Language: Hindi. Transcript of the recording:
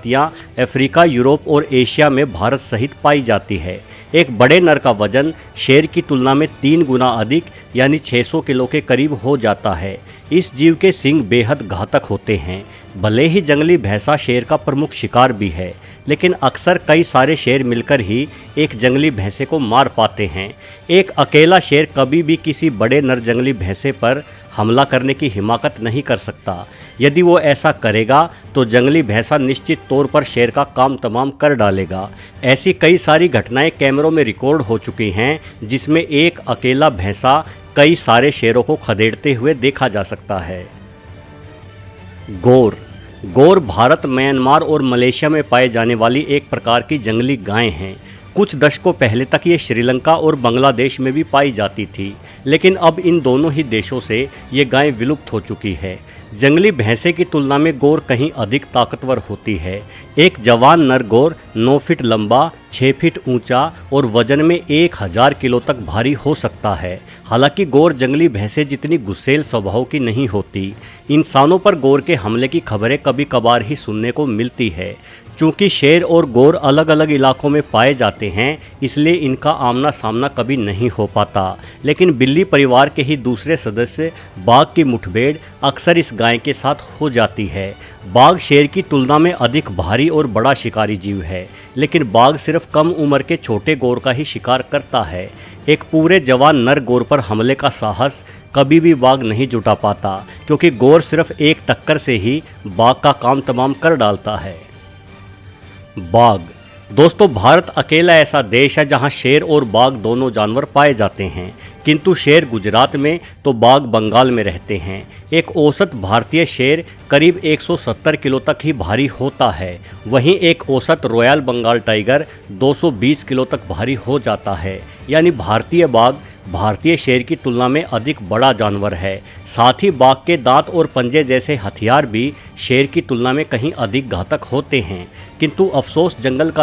अफ्रीका, यूरोप और एशिया में भारत सहित पाई जाती है। एक बड़े नर का वजन शेर की तुलना में 3 गुना अधिक यानी 600 किलो के करीब हो जाता है। इस जीव के सींग बेहद घातक होते हैं। भले ही जंगली भैंसा शेर का प्रमुख शिकार भी है, लेकिन अक्सर कई सारे शेर मिलकर ही एक जंगली भैंसे को मार पाते हैं। एक अकेला शेर कभी भी किसी बड़े नर जंगली भैंसे पर हमला करने की हिम्मत नहीं कर सकता। यदि वो ऐसा करेगा तो जंगली भैंसा निश्चित तौर पर शेर का काम तमाम कर डालेगा। ऐसी कई सारी घटनाएं कैमरों में रिकॉर्ड हो चुकी हैं, जिसमें एक अकेला भैंसा कई सारे शेरों को खदेड़ते हुए देखा जा सकता है। गौर भारत, म्यांमार और मलेशिया में पाए जाने वाली एक प्रकार की जंगली गाय हैं। कुछ दशकों पहले तक ये श्रीलंका और बांग्लादेश में भी पाई जाती थी, लेकिन अब इन दोनों ही देशों से ये गाय विलुप्त हो चुकी है। जंगली भैंसे की तुलना में गौर कहीं अधिक ताकतवर होती है। एक जवान नर गौर 9 फीट लंबा, 6 फीट ऊंचा और वजन में 1000 किलो तक भारी हो सकता है। हालांकि गौर जंगली भैंसे जितनी गुस्सैल स्वभाव की नहीं होती। इंसानों पर गौर के हमले की खबरें कभी कभार ही सुनने को मिलती है। चूँकि शेर और गौर अलग अलग इलाकों में पाए जाते हैं, इसलिए इनका आमना सामना कभी नहीं हो पाता। लेकिन बिल्ली परिवार के ही दूसरे सदस्य बाघ की मुठभेड़ अक्सर इस गाय के साथ हो जाती है। बाघ शेर की तुलना में अधिक भारी और बड़ा शिकारी जीव है, लेकिन बाघ सिर्फ कम उम्र के छोटे गौर का ही शिकार करता है। एक पूरे जवान नर गौर पर हमले का साहस कभी भी बाघ नहीं जुटा पाता, क्योंकि गौर सिर्फ एक टक्कर से ही बाघ का काम तमाम कर डालता है। बाघ दोस्तों, भारत अकेला ऐसा देश है जहां शेर और बाघ दोनों जानवर पाए जाते हैं, किंतु शेर गुजरात में तो बाघ बंगाल में रहते हैं। एक औसत भारतीय शेर करीब 170 किलो तक ही भारी होता है, वहीं एक औसत रॉयल बंगाल टाइगर 220 किलो तक भारी हो जाता है। यानी भारतीय बाघ भारतीय शेर की तुलना में अधिक बड़ा जानवर है। साथ ही बाघ के दांत और पंजे जैसे हथियार भी शेर की तुलना में कहीं अधिक घातक होते हैं। किंतु अफसोस, जंगल का